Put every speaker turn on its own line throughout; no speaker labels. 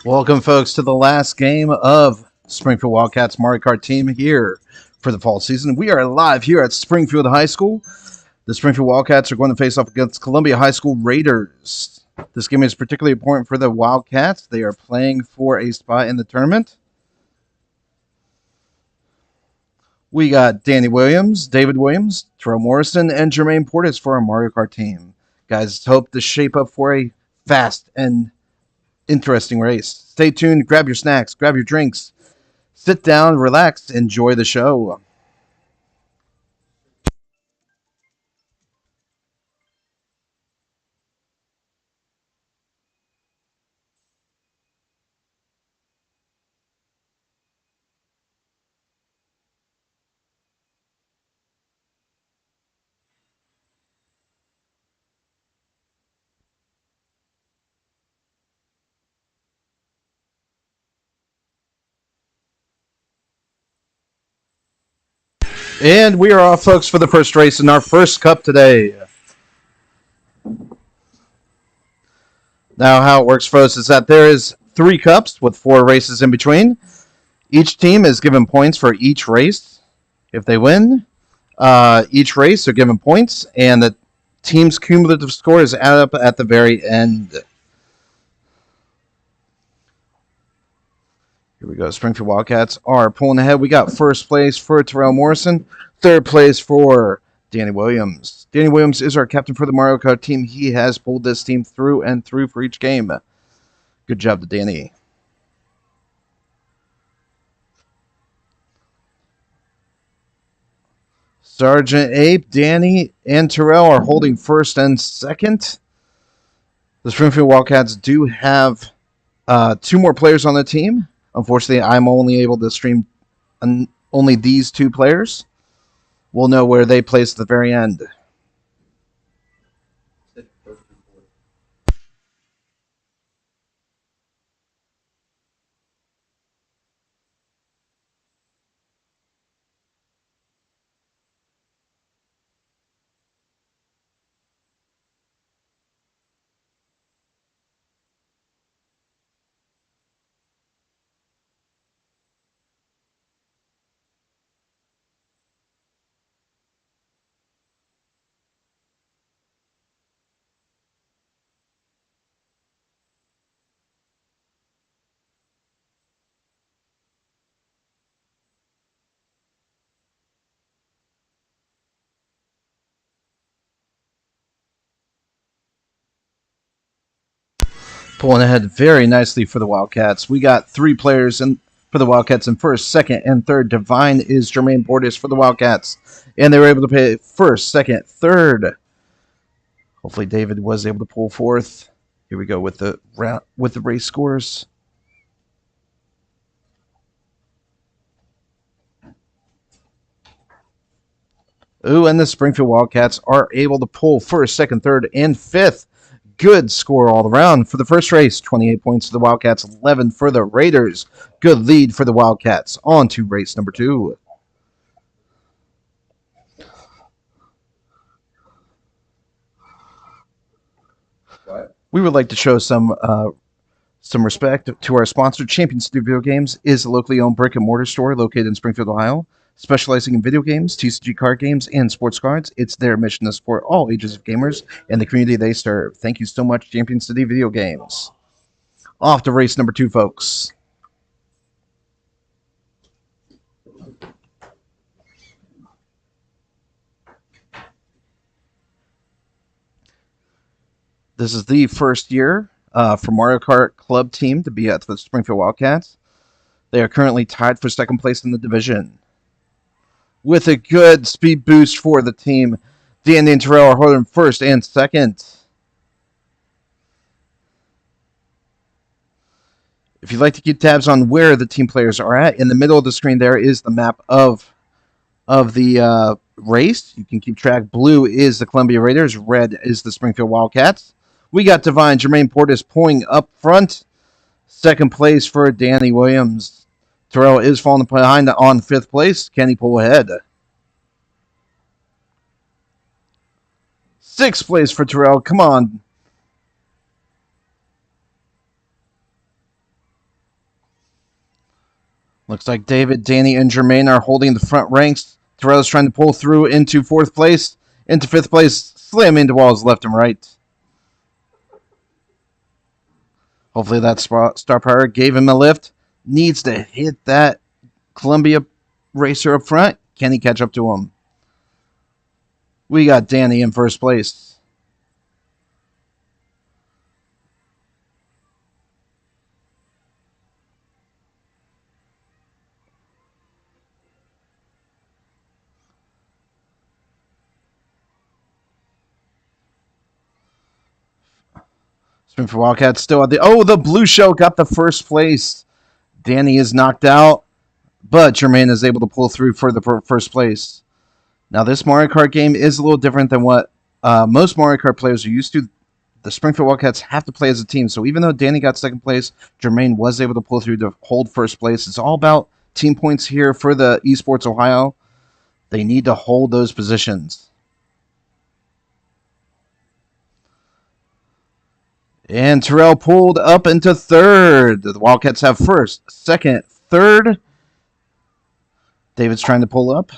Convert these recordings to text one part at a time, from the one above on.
Welcome, folks, to the last game of Springfield Wildcats Mario Kart team here for the fall season. We are live here at Springfield High School. The Springfield Wildcats are going to face off against Columbia High School Raiders. This game is particularly important for the Wildcats. They are playing for a spot in the tournament. We got Danny Williams, David Williams, Terrel Morrison, and Jermain Portis for our Mario Kart team. Guys, hope to shape up for a fast and interesting race. Stay tuned, grab your snacks, grab your drinks, sit down, relax, enjoy the show. And we are off, folks, for the first race in our first cup today. Now, how it works, folks, is that there is 3 cups with 4 races in between. Each team is given points for each race. If they win each race, they're given points, and the team's cumulative score is added up at the very end. Here we go. Springfield Wildcats are pulling ahead. We got first place for Terrel Morrison, third place for Danny Williams. Danny Williams is our captain for the Mario Kart team. He has pulled this team through and through for each game. Good job to Danny. Sergeant Ape, Danny, and Terrell are holding first and second. The Springfield Wildcats do have 2 more players on the team. Unfortunately, I'm only able to stream only these 2 players. We'll know where they place at the very end. Pulling ahead very nicely for the Wildcats. We got 3 players for the Wildcats in first, second, and third. Divine is Jermain Portis for the Wildcats. And they were able to pay first, second, third. Hopefully David was able to pull fourth. Here we go with the race scores. Ooh, and the Springfield Wildcats are able to pull first, second, third, and fifth. Good score all around for the first race. 28 points for the Wildcats, 11 for the Raiders. Good lead for the Wildcats. On to race number 2. We would like to show some respect to our sponsor. Champion City Video Games is a locally owned brick and mortar store located in Springfield, Ohio. Specializing in video games, TCG card games, and sports cards, it's their mission to support all ages of gamers and the community they serve. Thank you so much, Champion City Video Games. Off to race number 2, folks. This is the first year for Mario Kart Club team to be at the Springfield Wildcats. They are currently tied for second place in the division. With a good speed boost for the team, Danny and Terrell are holding first and second. If you'd like to keep tabs on where the team players are at, in the middle of the screen there is the map of the race. You can keep track. Blue is the Columbia Raiders. Red is the Springfield Wildcats. We got Divine Jermain Portis pulling up front. Second place for Danny Williams. Terrell is falling behind on 5th place. Can he pull ahead? 6th place for Terrell. Come on. Looks like David, Danny, and Jermain are holding the front ranks. Terrell's trying to pull through into 4th place, into 5th place, slamming into walls left and right. Hopefully that star power gave him a lift. Needs to hit that Columbia racer up front. Can he catch up to him? We got Danny in 1st place. Springfield Wildcats still at the blue shell got the 1st place. Danny is knocked out, but Jermain is able to pull through for the 1st place. Now, this Mario Kart game is a little different than what most Mario Kart players are used to. The Springfield Wildcats have to play as a team, so even though Danny got 2nd place, Jermain was able to pull through to hold 1st place. It's all about team points here for the Esports Ohio. They need to hold those positions. And Terrell pulled up into 3rd. The Wildcats have 1st, 2nd, 3rd. David's trying to pull up.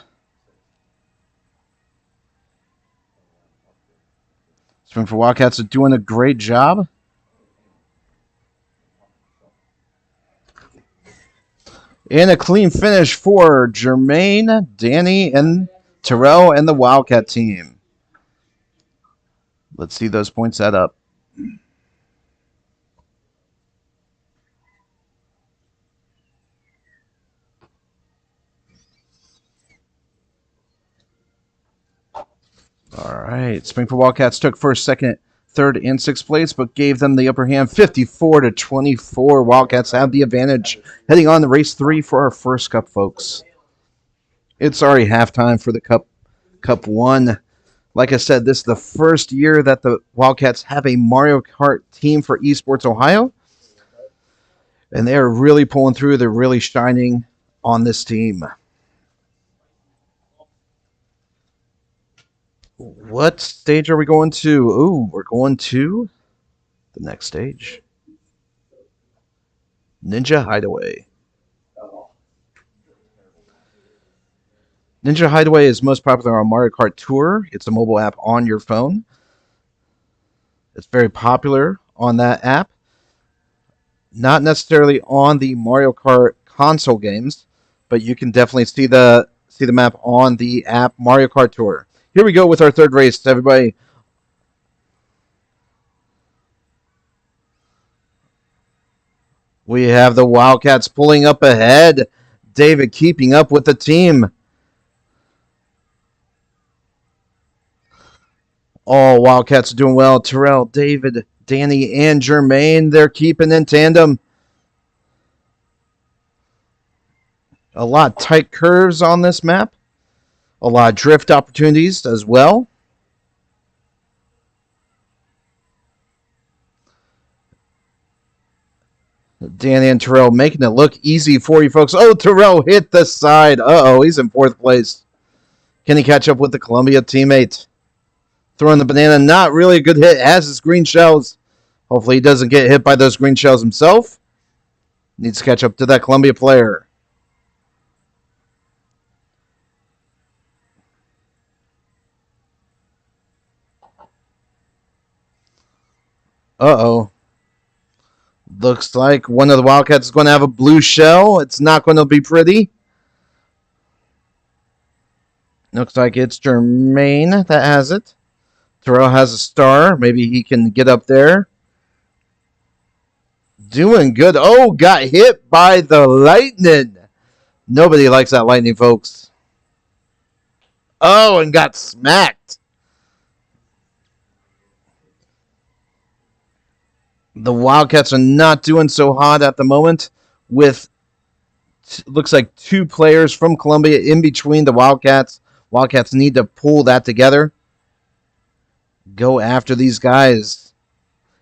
Springfield Wildcats are doing a great job. And a clean finish for Jermain, Danny, and Terrell and the Wildcat team. Let's see those points add up. All right. Springfield Wildcats took 1st, 2nd, 3rd, and 6th place, but gave them the upper hand 54-24. Wildcats have the advantage heading on to race 3 for our 1st cup, folks. It's already halftime for the Cup 1. Like I said, this is the 1st year that the Wildcats have a Mario Kart team for Esports Ohio. And they're really pulling through. They're really shining on this team. What stage are we going to? Ooh, we're going to the next stage. Ninja Hideaway. Ninja Hideaway is most popular on Mario Kart Tour. It's a mobile app on your phone. It's very popular on that app. Not necessarily on the Mario Kart console games, but you can definitely see the map on the app Mario Kart Tour. Here we go with our 3rd race, everybody. We have the Wildcats pulling up ahead. David keeping up with the team. All Wildcats are doing well. Terrell, David, Danny, and Jermain, they're keeping in tandem. A lot of tight curves on this map. A lot of drift opportunities as well. Danny and Terrell making it look easy for you folks. Oh, Terrell hit the side. Uh-oh, he's in 4th place. Can he catch up with the Columbia teammate? Throwing the banana, not really a good hit. Has his green shells. Hopefully he doesn't get hit by those green shells himself. Needs to catch up to that Columbia player. Uh-oh. Looks like one of the Wildcats is going to have a blue shell. It's not going to be pretty. Looks like it's Jermain that has it. Terrell has a star. Maybe he can get up there. Doing good. Oh, got hit by the lightning. Nobody likes that lightning, folks. Oh, and got smacked. The Wildcats are not doing so hot at the moment with, looks like 2 players from Columbia in between the Wildcats. Wildcats need to pull that together. Go after these guys.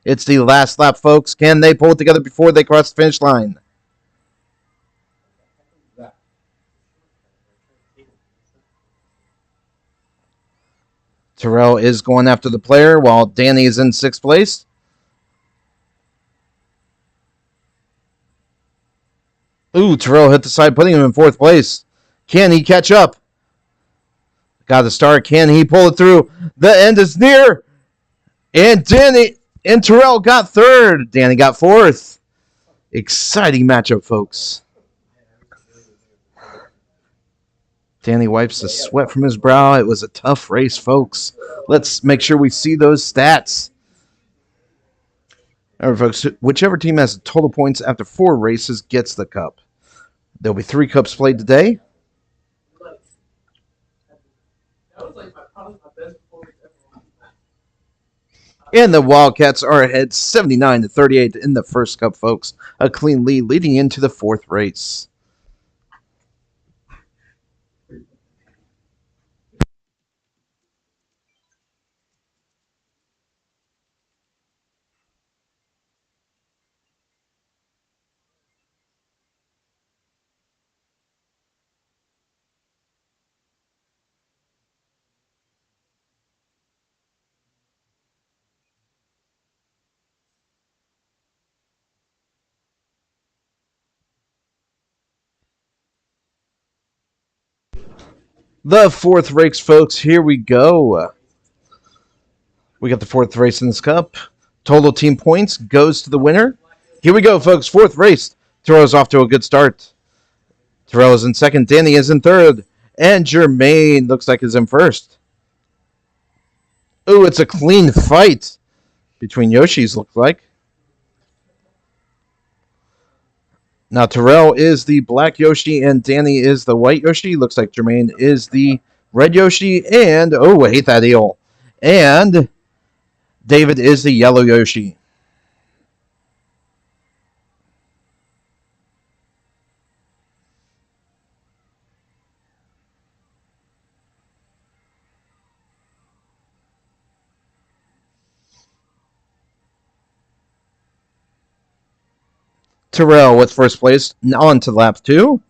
It's the last lap, folks. Can they pull it together before they cross the finish line? Terrell is going after the player while Danny is in 6th place. Ooh, Terrell hit the side, putting him in 4th place. Can he catch up? Got the start. Can he pull it through? The end is near. And Danny and Terrell got 3rd. Danny got 4th. Exciting matchup, folks. Danny wipes the sweat from his brow. It was a tough race, folks. Let's make sure we see those stats. All right, folks, whichever team has the total points after 4 races gets the cup. There'll be 3 cups played today. And the Wildcats are ahead 79-38 in the first cup, folks. A clean lead leading into the 4th race. The 4th race, folks. Here we go. We got the 4th race in this cup. Total team points goes to the winner. Here we go, folks. 4th race. Terrell's off to a good start. Terrell is in 2nd. Danny is in 3rd. And Jermain looks like is in 1st. Ooh, it's a clean fight between Yoshis, looks like. Now, Terrell is the black Yoshi, and Danny is the white Yoshi. Looks like Jermain is the red Yoshi, and, oh, I hate that eel. And David is the yellow Yoshi. Terrell with 1st place, on to lap 2.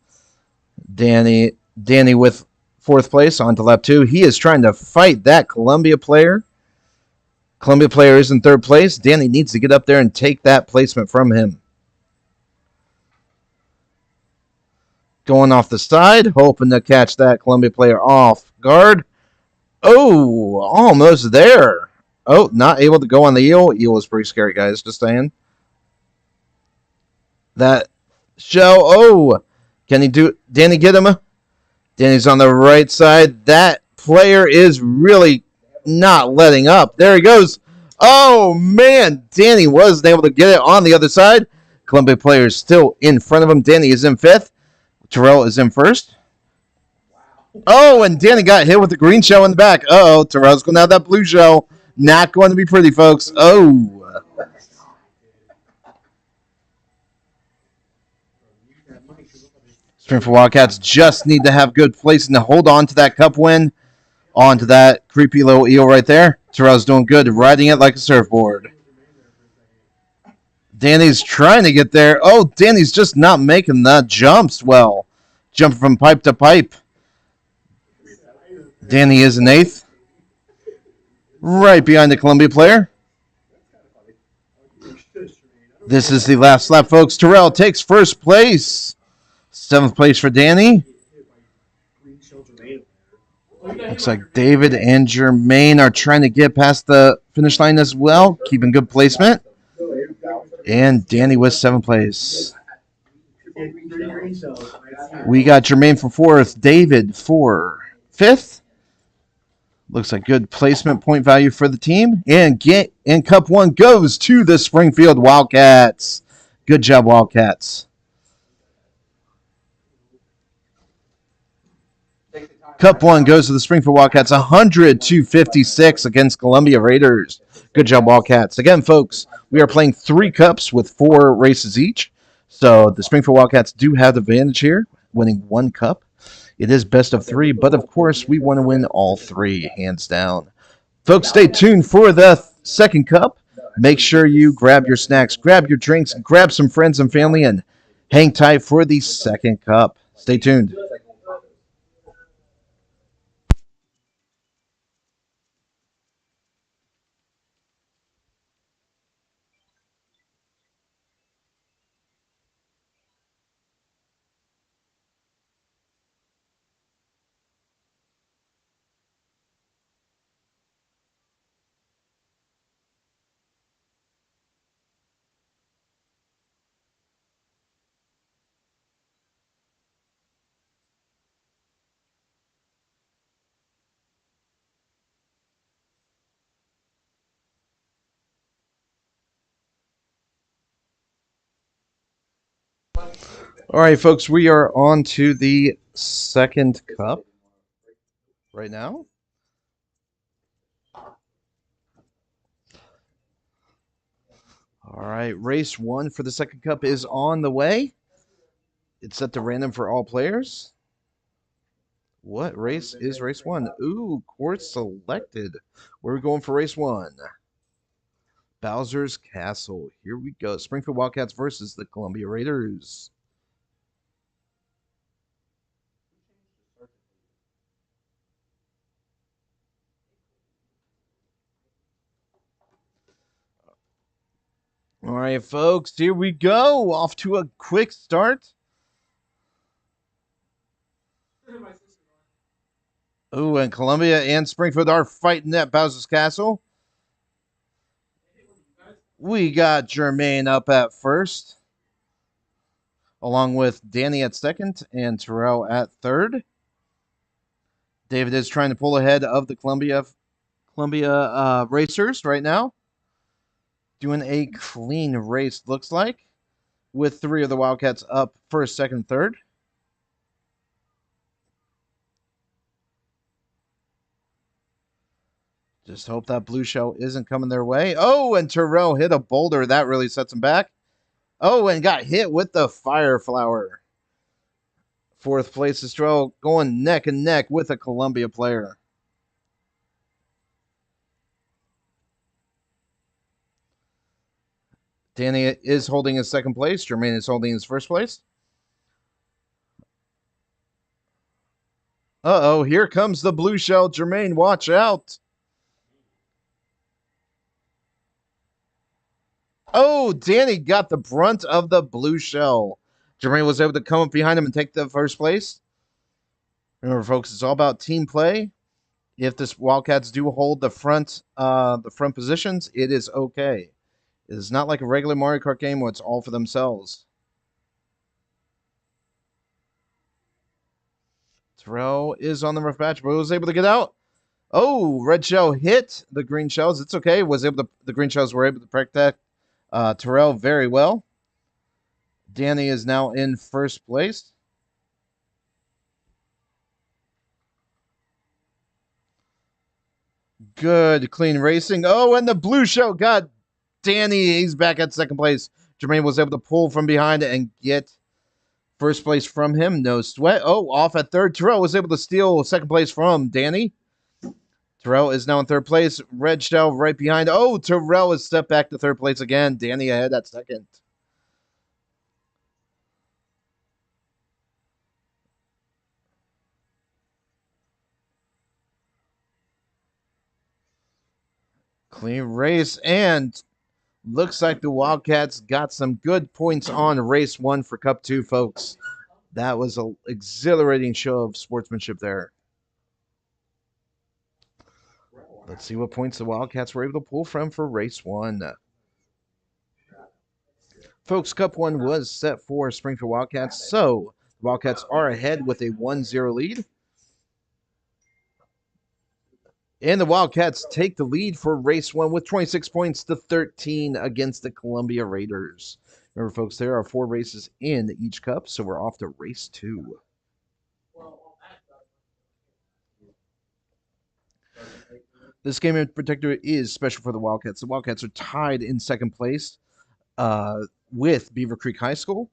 Danny with 4th place, on to lap 2. He is trying to fight that Columbia player. Columbia player is in 3rd place. Danny needs to get up there and take that placement from him. Going off the side, hoping to catch that Columbia player off guard. Oh, almost there. Oh, not able to go on the eel. Eel is pretty scary, guys, just saying. That show. Oh, can he do it? Danny get him? Danny's on the right side. That player is really not letting up. There he goes. Oh, man. Danny wasn't able to get it on the other side. Columbia player is still in front of him. Danny is in 5th. Terrell is in 1st. Oh, and Danny got hit with the green shell in the back. Uh-oh, Terrell's going to have that blue shell. Not going to be pretty, folks. Oh. Springfield Wildcats just need to have good placing to hold on to that cup win. On to that creepy little eel right there. Terrell's doing good, riding it like a surfboard. Danny's trying to get there. Oh, Danny's just not making the jumps well. Jumping from pipe to pipe. Danny is in 8th. Right behind the Columbia player. This is the last lap, folks. Terrell takes 1st place. 7th place for Danny. Looks like David and Jermain are trying to get past the finish line as well, keeping good placement. And Danny with 7th place. We got Jermain for 4th, David for 5th. Looks like good placement point value for the team. And Cup 1 goes to the Springfield Wildcats. Good job, Wildcats. Cup 1 goes to the Springfield Wildcats, 100-56 against Columbia Raiders. Good job, Wildcats. Again, folks, we are playing 3 cups with 4 races each. So the Springfield Wildcats do have the advantage here, winning 1 cup. It is best of 3, but of course, we want to win all 3, hands down. Folks, stay tuned for the 2nd cup. Make sure you grab your snacks, grab your drinks, grab some friends and family, and hang tight for the 2nd cup. Stay tuned. All right, folks, we are on to the second cup right now. All right, race one for the second cup is on the way. It's set to random for all players. What race is race one? Ooh, course selected. Where are we going for race one? Bowser's Castle. Here we go. Springfield Wildcats versus the Columbia Raiders. All right, folks, here we go. Off to a quick start. Ooh, and Columbia and Springfield are fighting at Bowser's Castle. We got Jermain up at first, along with Danny at second and Terrell at third. David is trying to pull ahead of the Columbia racers right now. Doing a clean race, looks like, with three of the Wildcats up first, second, third. Just hope that blue shell isn't coming their way. Oh, and Terrell hit a boulder. That really sets him back. Oh, and got hit with the fire flower. Fourth place is Terrell going neck and neck with a Columbia player. Danny is holding his second place. Jermain is holding his first place. Uh-oh, here comes the blue shell. Jermain, watch out. Oh, Danny got the brunt of the blue shell. Jermain was able to come up behind him and take the first place. Remember, folks, it's all about team play. If the Wildcats do hold the front positions, it is okay. It is not like a regular Mario Kart game where it's all for themselves. Terrell is on the rough patch, but was able to get out. Oh, red shell hit the green shells. It's okay. The green shells were able to protect Terrell very well. Danny is now in first place. Good, clean racing. Oh, and the blue shell got Danny. He's back at second place. Jermain was able to pull from behind and get first place from him. No sweat. Oh, off at third. Terrell was able to steal second place from Danny. Terrell is now in third place. Red shell right behind. Oh, Terrell is stepped back to third place again. Danny ahead at second. Clean race, and looks like the Wildcats got some good points on race one for Cup 2, folks. That was an exhilarating show of sportsmanship there. Let's see what points the Wildcats were able to pull from for race one. Folks, Cup 1 was set for Springfield Wildcats, so the Wildcats are ahead with a 1-0 lead. And the Wildcats take the lead for race one with 26 points to 13 against the Columbia Raiders. Remember, folks, there are 4 races in each cup, so we're off to race 2. This game in particular is special for the Wildcats. The Wildcats are tied in second place with Beaver Creek High School.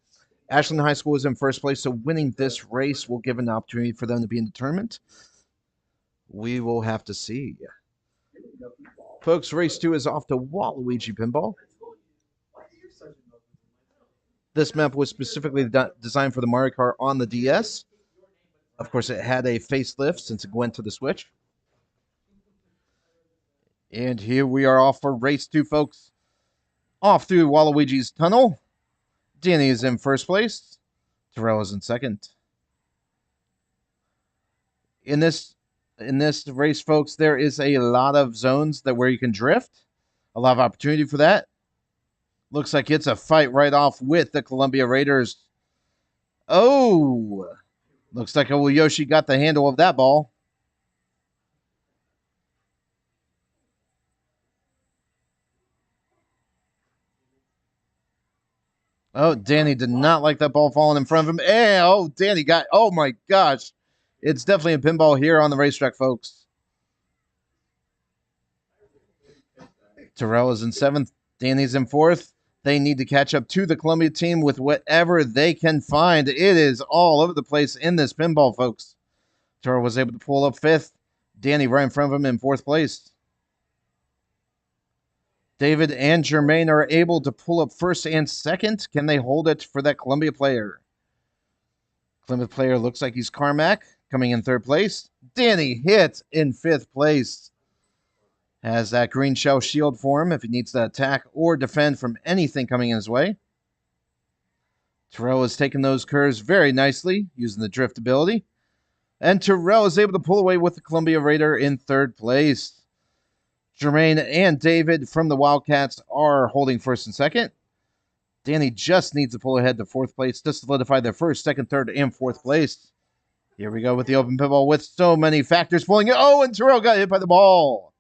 Ashland High School is in first place, so winning this race will give an opportunity for them to be in the tournament. We will have to see. Folks, race 2 is off to Waluigi Pinball. This map was specifically designed for the Mario Kart on the DS. Of course, it had a facelift since it went to the Switch. And here we are off for race 2, folks. Off through Waluigi's tunnel. Danny is in first place. Terrell is in second. In this race, folks, there is a lot of zones where you can drift. A lot of opportunity for that. Looks like it's a fight right off with the Columbia Raiders. Oh, looks like Yoshi got the handle of that ball. Oh, Danny did not like that ball falling in front of him. Hey, oh, Danny got, oh my gosh. It's definitely a pinball here on the racetrack, folks. Terrell is in 7th. Danny's in 4th. They need to catch up to the Columbia team with whatever they can find. It is all over the place in this pinball, folks. Terrell was able to pull up 5th. Danny right in front of him in 4th place. David and Jermain are able to pull up 1st and 2nd. Can they hold it for that Columbia player? Columbia player looks like he's Carmack, coming in 3rd place. Danny hit in 5th place. Has that green shell shield for him if he needs to attack or defend from anything coming in his way. Terrell is taking those curves very nicely, using the drift ability. And Terrell is able to pull away with the Columbia Raider in 3rd place. Jermain and David from the Wildcats are holding 1st and 2nd. Danny just needs to pull ahead to 4th place to solidify their 1st, 2nd, 3rd, and 4th place. Here we go with the open pinball with so many factors pulling it. Oh, and Terrell got hit by the ball.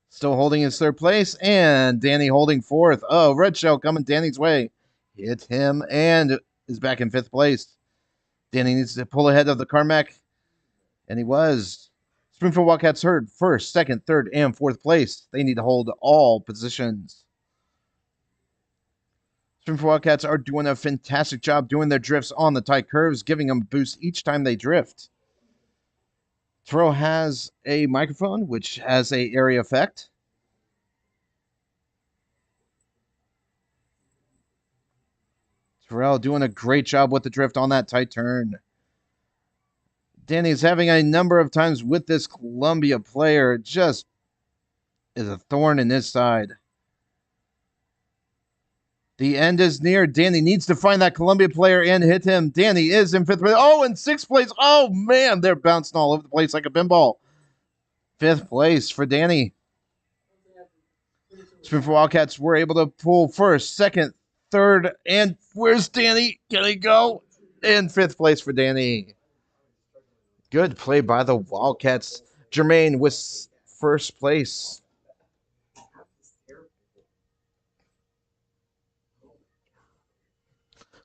Still holding his 3rd place, and Danny holding 4th. Oh, red shell coming Danny's way. Hit him and is back in 5th place. Danny needs to pull ahead of the Carmack, and he was. Springfield Wildcats heard 1st, 2nd, 3rd, and 4th place. They need to hold all positions. Springfield Wildcats are doing a fantastic job doing their drifts on the tight curves, giving them a boost each time they drift. Terrell has a microphone, which has a area effect. Terrell doing a great job with the drift on that tight turn. Danny's having a number of times with this Columbia player. Just is a thorn in his side. The end is near. Danny needs to find that Columbia player and hit him. Danny is in 5th place. Oh, in 6th place. Oh, man, they're bouncing all over the place like a pinball. 5th place for Danny. Springfield Wildcats were able to pull 1st, 2nd, 3rd, and where's Danny? Can he go? In 5th place for Danny. Good play by the Wildcats. Jermain with 1st place.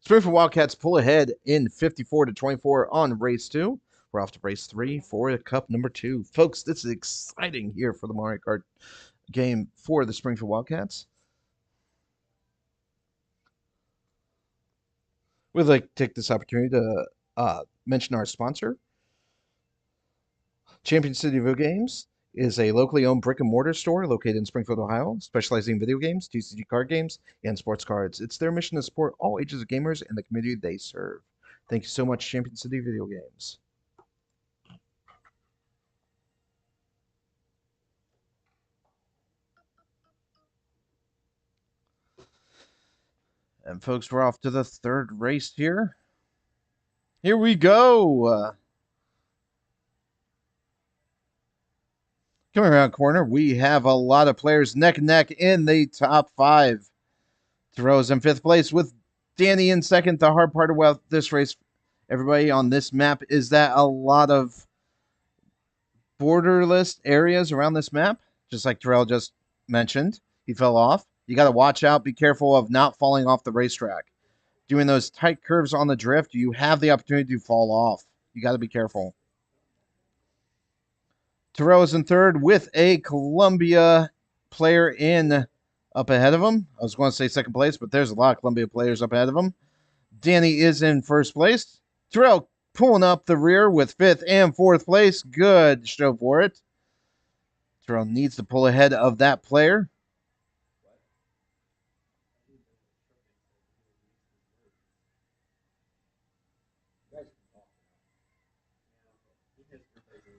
Springfield Wildcats pull ahead in 54-24 on race 2. We're off to race 3 for cup number 2. Folks, this is exciting here for the Mario Kart game for the Springfield Wildcats. We'd like to take this opportunity to mention our sponsor. Champion City Video Games is a locally owned brick and mortar store located in Springfield, Ohio, specializing in video games, TCG card games, and sports cards. It's their mission to support all ages of gamers and the community they serve. Thank you so much, Champion City Video Games. And folks, we're off to the 3rd race here. Here we go. Coming around corner, we have a lot of players neck and neck in the top 5. Terrell's in 5th place with Danny in 2nd. The hard part about this race, everybody, on this map is that a lot of borderless areas around this map, just like Terrell just mentioned. He fell off. You got to watch out. Be careful of not falling off the racetrack. Doing those tight curves on the drift, you have the opportunity to fall off. You got to be careful. Terrell is in 3rd with a Columbia player in up ahead of him. I was going to say 2nd place, but there's a lot of Columbia players up ahead of him. Danny is in 1st place. Terrell pulling up the rear with 5th and 4th place. Good show for it. Terrell needs to pull ahead of that player.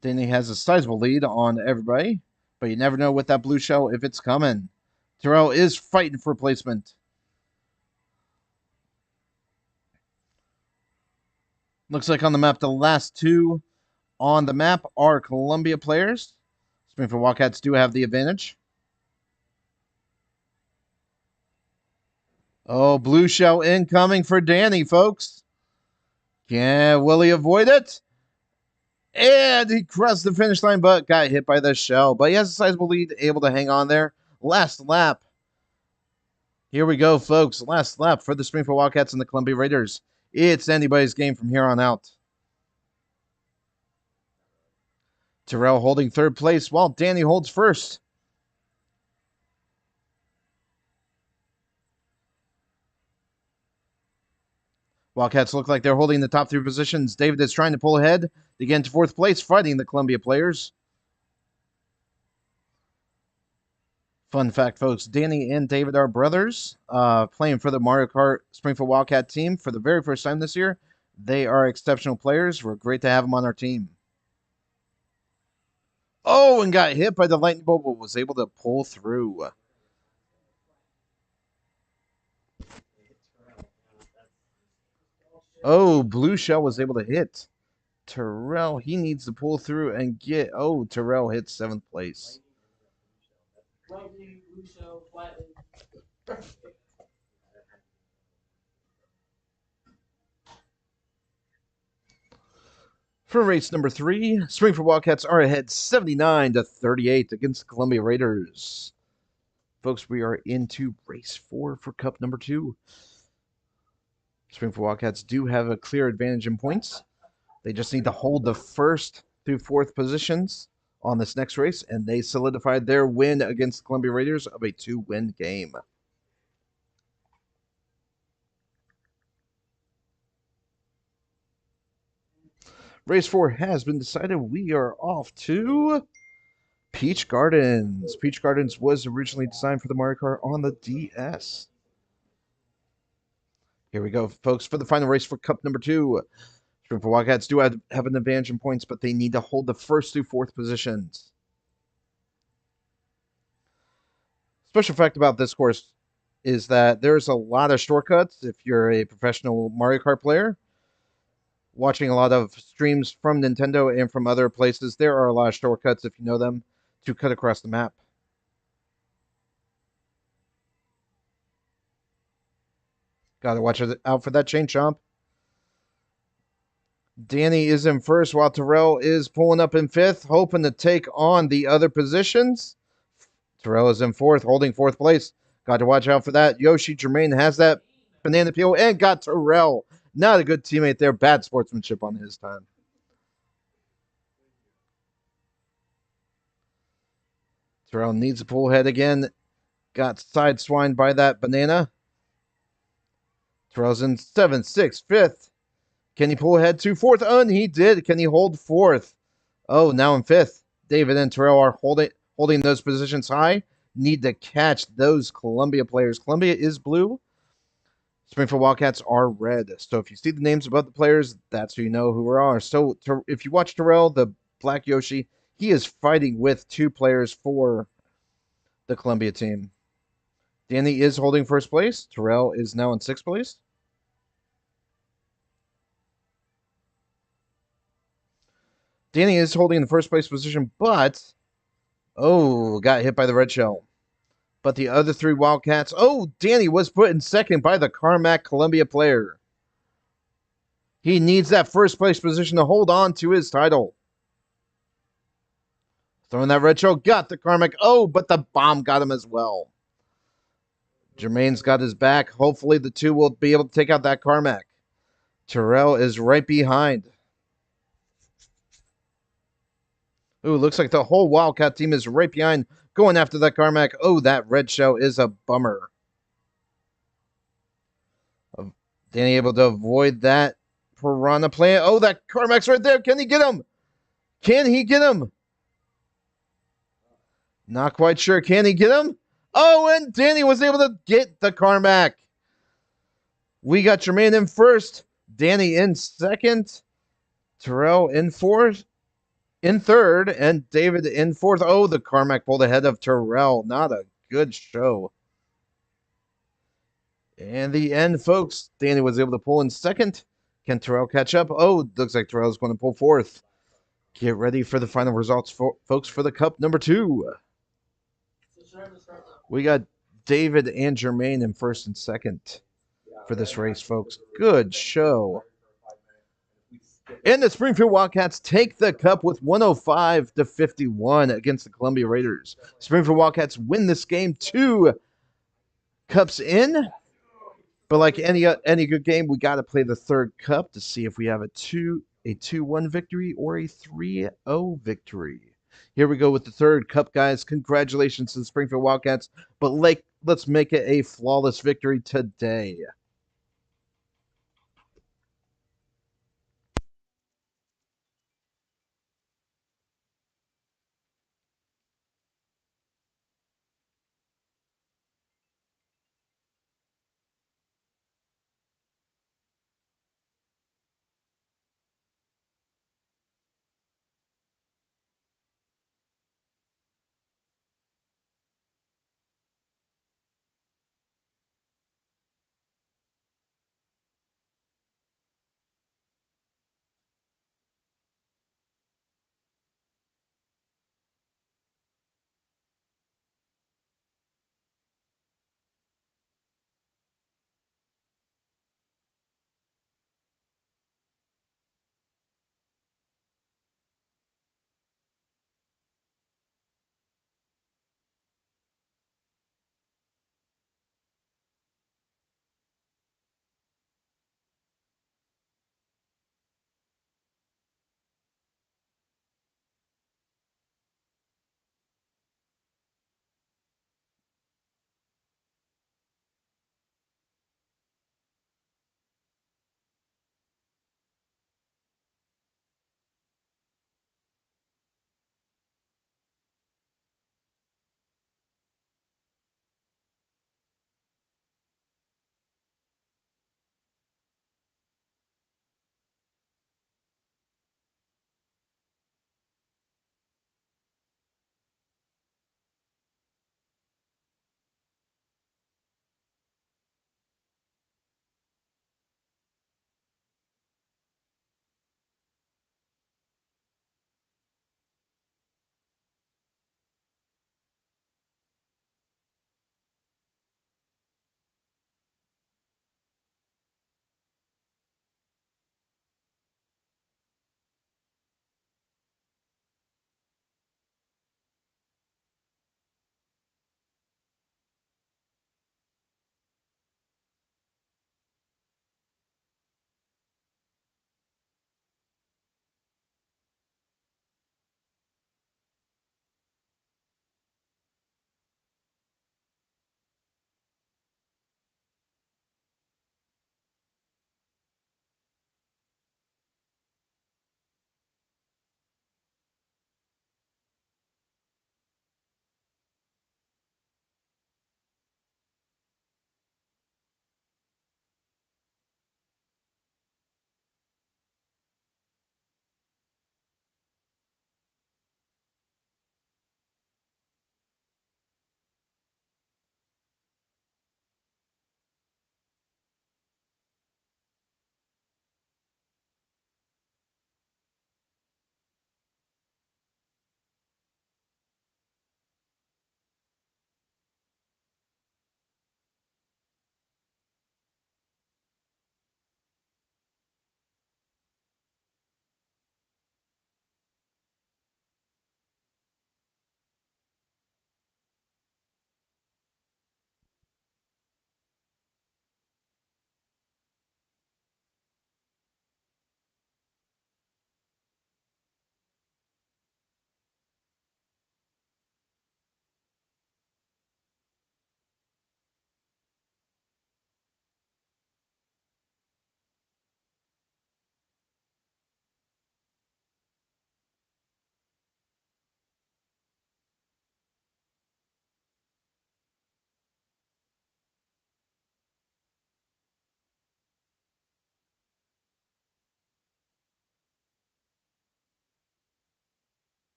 Danny has a sizable lead on everybody, but you never know with that blue shell if it's coming. Terrell is fighting for placement. Looks like on the map, the last 2 on the map are Columbia players. Springfield Wildcats do have the advantage. Oh, blue shell incoming for Danny, folks. Will he avoid it? And he crossed the finish line, but got hit by the shell. But he has a sizable lead, able to hang on there. Last lap. Here we go, folks. Last lap for the Springfield Wildcats and the Columbia Raiders. It's anybody's game from here on out. Terrell holding third place while Danny holds first. Wildcats look like they're holding the top three positions. David is trying to pull ahead to get into fourth place, fighting the Columbia players. Fun fact, folks, Danny and David are brothers, playing for the Mario Kart Springfield Wildcat team for the very first time this year. They are exceptional players. We're great to have them on our team. Oh, and got hit by the lightning bolt, but was able to pull through. Oh, Blue Shell was able to hit. Terrell, he needs to pull through and get... Oh, Terrell hits 7th place. For race number 3, Springfield Wildcats are ahead 79-38 against the Columbia Raiders. Folks, we are into race 4 for Cup number 2. Springfield Wildcats do have a clear advantage in points. They just need to hold the 1st through 4th positions on this next race, and they solidified their win against the Columbia Raiders of a 2-win game. Race 4 has been decided. We are off to Peach Gardens. Peach Gardens was originally designed for the Mario Kart on the DS. Here we go, folks, for the final race for Cup number 2. Springfield Wildcats do have an advantage in points, but they need to hold the 1st through 4th positions. Special fact about this course is that there's a lot of shortcuts if you're a professional Mario Kart player. Watching a lot of streams from Nintendo and from other places, there are a lot of shortcuts, if you know them, to cut across the map. Gotta watch out for that chain chomp. Danny is in 1st while Terrell is pulling up in 5th, hoping to take on the other positions. Terrell is in 4th, holding 4th place. Got to watch out for that. Yoshi Jermain has that banana peel and got Terrell. Not a good teammate there. Bad sportsmanship on his time. Terrell needs to pull ahead again. Got sideswined by that banana. Terrell's in 7th, 6th, 5th. Can he pull ahead to 4th? And he did. Can he hold 4th? Oh, now in 5th. David and Terrell are holding those positions high. Need to catch those Columbia players. Columbia is blue. Springfield Wildcats are red. So if you see the names above the players, that's who you know who are. So if you watch Terrell, the Black Yoshi, he is fighting with 2 players for the Columbia team. Danny is holding 1st place. Terrell is now in 6th place. Danny is holding the 1st place position, but... Oh, got hit by the red shell. But the other 3 Wildcats... Oh, Danny was put in 2nd by the Carmack Columbia player. He needs that 1st place position to hold on to his title. Throwing that red shell, got the Carmack. Oh, but the bomb got him as well. Jermain's got his back. Hopefully the 2 will be able to take out that Carmack. Terrell is right behind. Ooh, looks like the whole Wildcat team is right behind, going after that Carmack. Oh, that red shell is a bummer. Danny able to avoid that piranha plant. Oh, that Carmack's right there. Can he get him? Can he get him? Not quite sure. Can he get him? Oh, and Danny was able to get the Carmack. We got Jermain in 1st. Danny in 2nd. Terrell in 4th. In 3rd, and David in 4th. Oh, the Carmack pulled ahead of Terrell. Not a good show. And the end, folks. Danny was able to pull in 2nd. Can Terrell catch up? Oh, looks like Terrell's going to pull 4th. Get ready for the final results, folks, for the Cup number 2. We got David and Jermain in 1st and 2nd for this race, folks. Good show. And the Springfield Wildcats take the cup with 105-51 against the Columbia Raiders. Springfield Wildcats win this game to Cups in, but like any good game, we got to play the third cup to see if we have a 2-1 victory or a 3-0 victory. Here we go with the third cup, guys. Congratulations to the Springfield Wildcats, but let's make it a flawless victory today.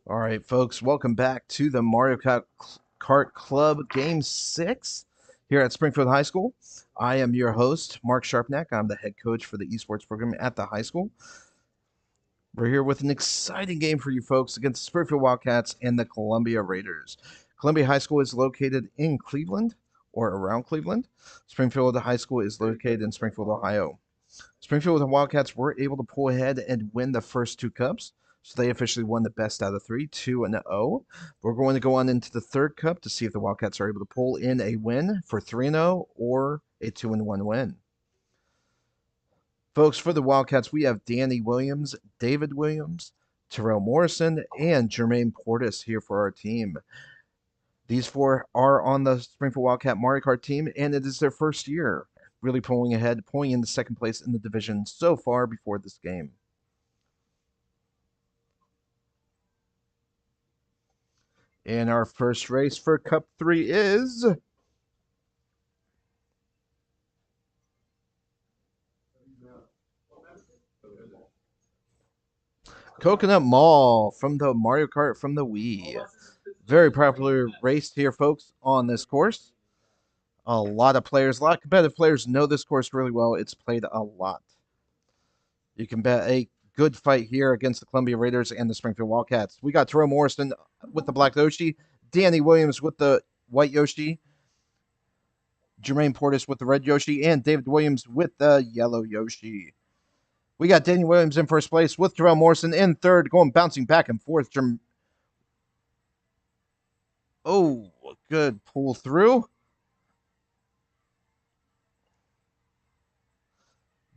All right, folks, welcome back to the Kart Club Game 6 here at Springfield High School. I am your host, Mark Sharpnack. I'm the head coach for the esports program at the high school. We're here with an exciting game for you folks against the Springfield Wildcats and the Columbia Raiders. Columbia High School is located in Cleveland or around Cleveland. Springfield High School is located in Springfield, Ohio. Springfield Wildcats were able to pull ahead and win the first two cups. So they officially won the best out of 3, 2-0. We're going to go on into the third cup to see if the Wildcats are able to pull in a win for 3-0 or a 2-1 win. Folks, for the Wildcats, we have Danny Williams, David Williams, Terrel Morrison, and Jermain Portis here for our team. These 4 are on the Springfield Wildcat Mario Kart team, and it is their first year, really pulling ahead, pulling into second place in the division so far before this game. And our first race for Cup 3 is Coconut Mall from the Mario Kart from the Wii. Very popular race here, folks, on this course. A lot of players, a lot of competitive players know this course really well. It's played a lot. You can bet a good fight here against the Columbia Raiders and the Springfield Wildcats. We got Terrel Morrison with the black Yoshi, Danny Williams with the white Yoshi, Jermain Portis with the red Yoshi, and David Williams with the yellow Yoshi. We got Danny Williams in first place with Terrel Morrison in third, bouncing back and forth. Oh, good pull through.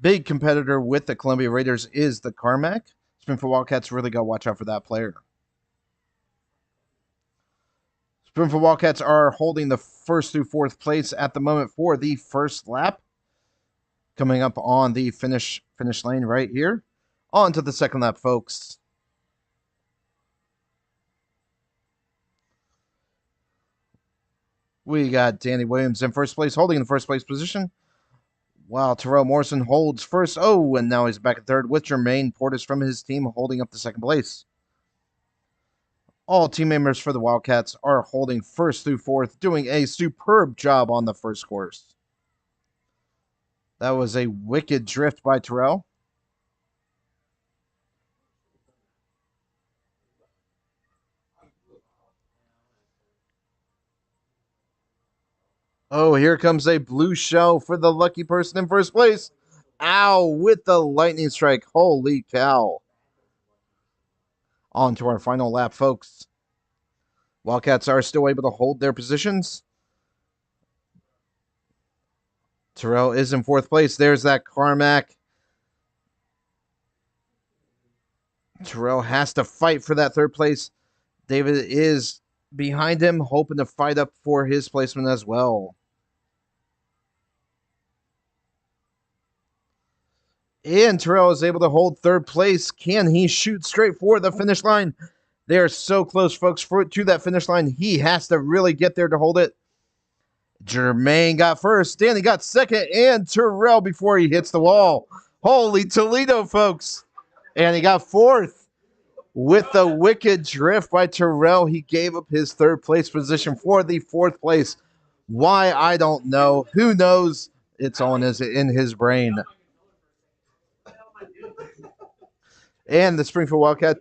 Big competitor with the Columbia Raiders is the Carmack. Springfield Wildcats really got to watch out for that player. Springfield Wildcats are holding the first through fourth place at the moment for the first lap. Coming up on the finish lane right here. On to the second lap, folks. We got Danny Williams in first place, holding the first place position. While Terrel Morrison holds first. Oh, and now he's back in third with Jermain Portis from his team holding up the second place. All team members for the Wildcats are holding first through fourth, doing a superb job on the first course. That was a wicked drift by Terrell. Oh, here comes a blue shell for the lucky person in first place. Ow, with the lightning strike. Holy cow. On to our final lap, folks. Wildcats are still able to hold their positions. Terrell is in fourth place. There's that Carmack. Terrell has to fight for that third place. David is behind him, hoping to fight up for his placement as well. And Terrell is able to hold third place. Can he shoot straight for the finish line? They are so close, folks, to that finish line. He has to really get there to hold it. Jermain got first. Danny got second. And Terrell before he hits the wall. Holy Toledo, folks. And he got fourth. With the wicked drift by Terrell, he gave up his third place position for the fourth place. Why, I don't know. Who knows? It's on in his brain. And the Springfield Wildcats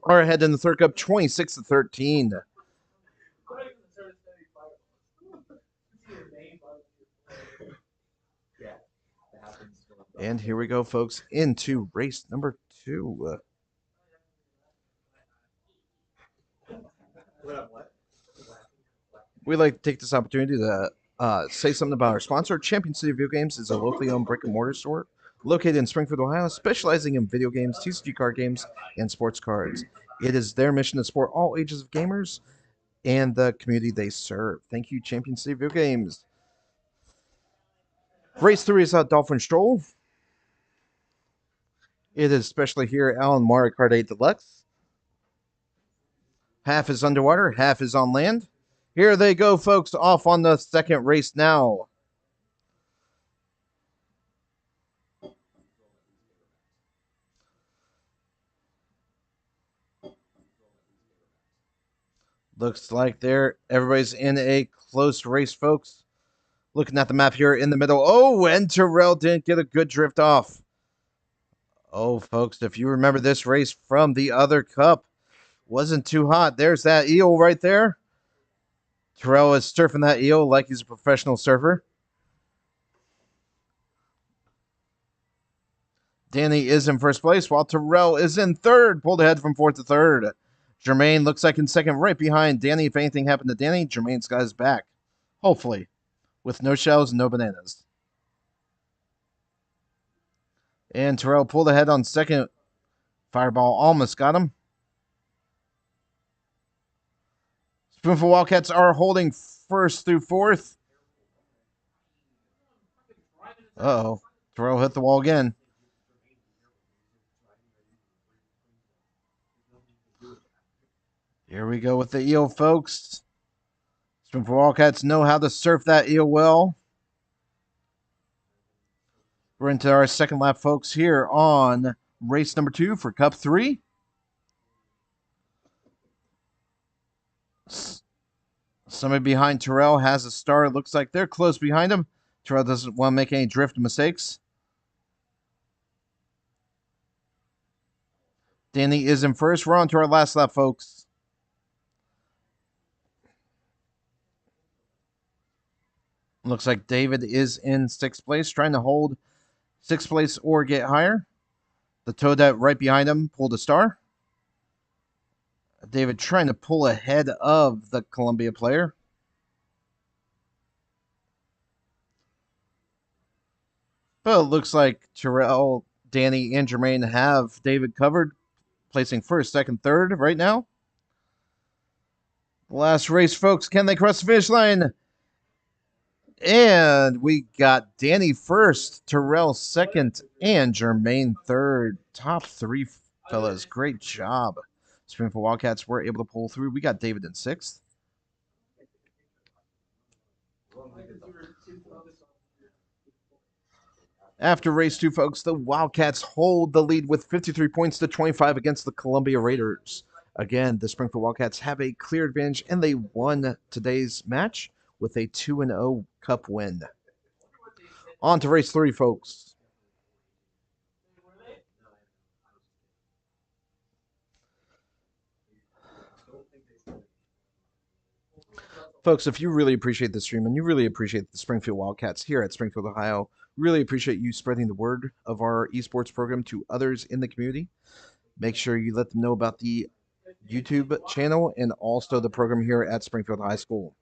are ahead in the third cup, 26-13. And here we go, folks, into race number 2. We'd like to take this opportunity to say something about our sponsor. Champion City Video Games is a locally owned brick and mortar store located in Springfield, Ohio, specializing in video games, TCG card games, and sports cards. It is their mission to support all ages of gamers and the community they serve. Thank you, Champion City Video Games. Race 3 is Dolphin Stroll. It is especially here on Mario Kart 8 Deluxe. Half is underwater, half is on land. Here they go, folks, off on the second race now. Looks like everybody's in a close race, folks. Looking at the map here in the middle. Oh, and Terrell didn't get a good drift off. Oh, folks, if you remember this race from the other cup, wasn't too hot. There's that eel right there. Terrell is surfing that eel like he's a professional surfer. Danny is in first place, while Terrell is in third, pulled ahead from fourth to third. Jermain looks like in second, right behind Danny. If anything happened to Danny, Jermain's got his back. Hopefully, with no shells and no bananas. And Terrell pulled ahead on second. Fireball almost got him. Springfield Wildcats are holding first through fourth. Uh-oh. Terrell hit the wall again. Here we go with the eel, folks. Springfield Wildcats know how to surf that eel well. We're into our second lap, folks, here on race number 2 for Cup 3. Somebody behind Terrell has a star. It looks like they're close behind him. Terrell doesn't want to make any drift mistakes. Danny is in first. We're on to our last lap, folks. Looks like David is in sixth place, trying to hold sixth place or get higher. The Toadette right behind him pulled a star. David trying to pull ahead of the Columbia player. But it looks like Terrell, Danny, and Jermain have David covered, placing first, second, third right now. Last race, folks. Can they cross the finish line? And we got Danny first, Terrell second, and Jermain third. Top 3, fellas. Great job. Springfield Wildcats were able to pull through. We got David in sixth. After race 2, folks, the Wildcats hold the lead with 53 points to 25 against the Columbia Raiders. Again, the Springfield Wildcats have a clear advantage, and they won today's match with a 2-0 Cup win. On to race 3, folks. Folks, if you really appreciate the stream and you really appreciate the Springfield Wildcats here at Springfield, Ohio, really appreciate you spreading the word of our esports program to others in the community. Make sure you let them know about the YouTube channel and also the program here at Springfield High School.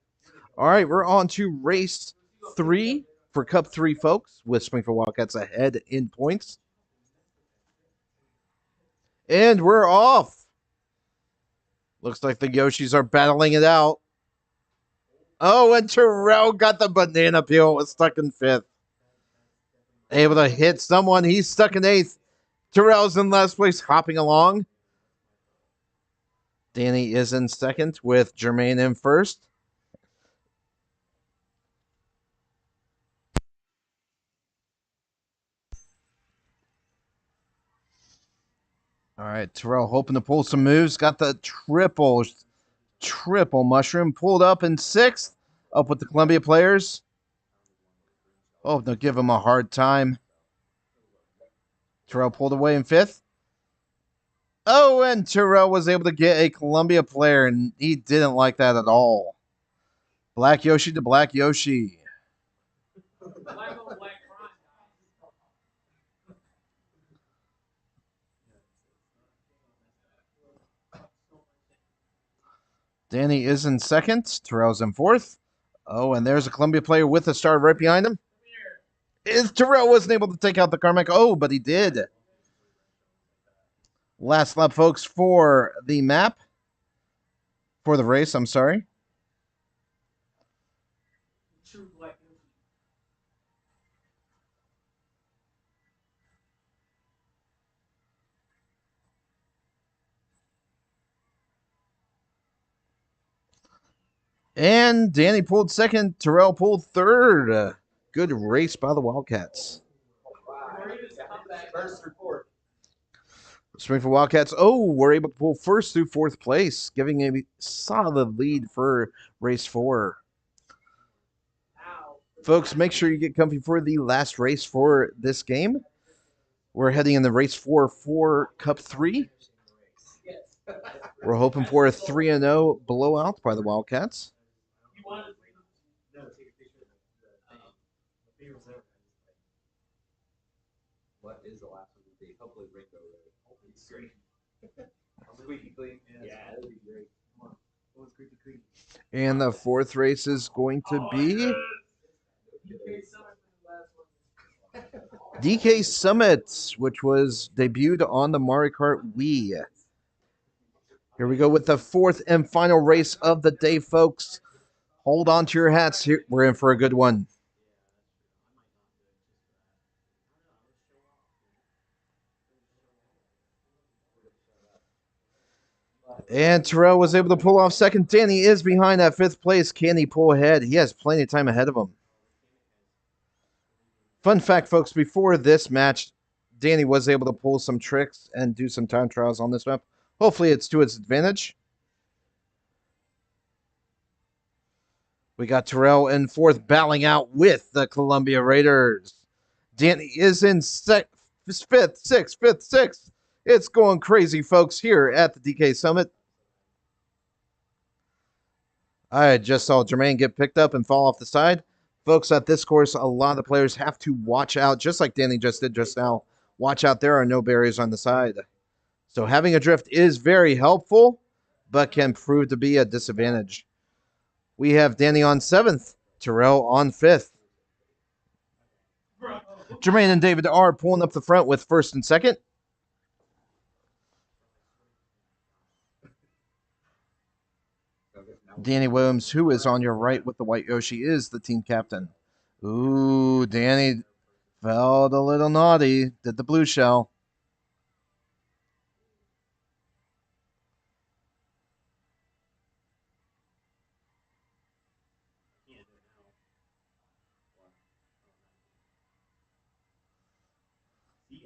All right, we're on to race 3 for Cup 3, folks, with Springfield Wildcats ahead in points. And we're off. Looks like the Yoshis are battling it out. Oh, and Terrell got the banana peel. Was stuck in 5th. Able to hit someone. He's stuck in 8th. Terrell's in last place, hopping along. Danny is in 2nd with Jermain in 1st. All right, Terrell hoping to pull some moves. Got the triple mushroom. Pulled up in 6th. Up with the Columbia players. Oh, they'll give him a hard time. Terrell pulled away in 5th. Oh, and Terrell was able to get a Columbia player, and he didn't like that at all. Black Yoshi to Black Yoshi. Danny is in 2nd. Terrell's in 4th. Oh, and there's a Columbia player with a star right behind him. Terrell wasn't able to take out the Carmack. Oh, but he did. Last lap, folks, for the map. For the race, I'm sorry. And Danny pulled 2nd. Terrell pulled 3rd. Good race by the Wildcats. Springfield Wildcats, were able to pull 1st through 4th place, giving a solid lead for race 4. Folks, make sure you get comfy for the last race for this game. We're heading into race 4 for Cup 3. We're hoping for a 3-0 blowout by the Wildcats. And the fourth race is going to be DK Summit, which was debuted on the Mario Kart Wii. Here we go with the fourth and final race of the day, folks. Hold on to your hats. Here, we're in for a good one. And Terrell was able to pull off second. Danny is behind at fifth place. Can he pull ahead? He has plenty of time ahead of him. Fun fact, folks, before this match, Danny was able to pull some tricks and do some time trials on this map. Hopefully it's to its advantage. We got Terrell in fourth, battling out with the Columbia Raiders. Danny is in fifth, sixth. It's going crazy, folks, here at the DK Summit. I just saw Jermain get picked up and fall off the side. Folks, at this course, a lot of the players have to watch out, just like Danny just did just now. Watch out, there are no barriers on the side. So having a drift is very helpful, but can prove to be a disadvantage. We have Danny on seventh, Terrell on fifth. Jermain and David are pulling up the front with first and second. Danny Williams, who is on your right with the white Yoshi, is the team captain. Ooh, Danny felt a little naughty. Did the blue shell.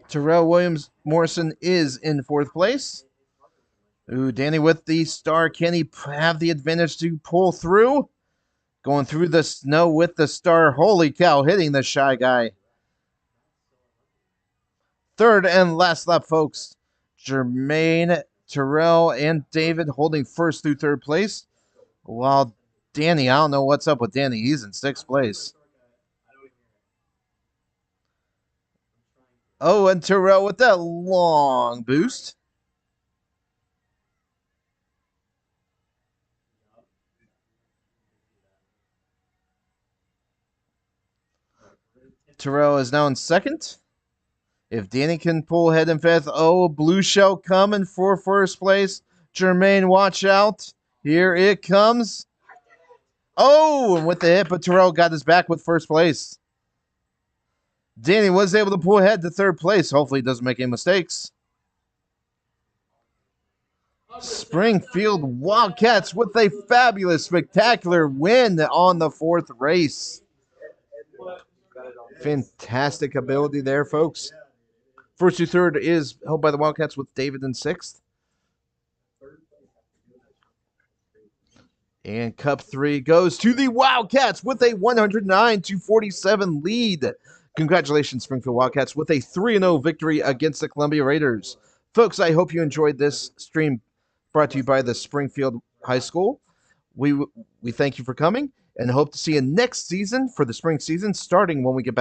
Terrel Morrison is in fourth place. Ooh, Danny with the star. Can he have the advantage to pull through? Going through the snow with the star. Holy cow, hitting the shy guy. Third and last lap, folks. Jermain, Terrell, and David holding first through third place. While Danny, I don't know what's up with Danny. He's in sixth place. Oh, and Terrell with that long boost. Terrell is now in second. If Danny can pull ahead in fifth, oh, blue shell coming for first place. Jermain, watch out. Here it comes. Oh, and with the hit, but Terrell got his back with first place. Danny was able to pull ahead to third place. Hopefully he doesn't make any mistakes. Springfield Wildcats with a fabulous, spectacular win on the fourth race. Fantastic ability there, folks. First through third is held by the Wildcats with David in sixth. And Cup 3 goes to the Wildcats with a 109-47 lead. Congratulations, Springfield Wildcats, with a 3-0 victory against the Columbia Raiders. Folks, I hope you enjoyed this stream brought to you by the Springfield High School. We thank you for coming and hope to see you next season for the spring season, starting when we get back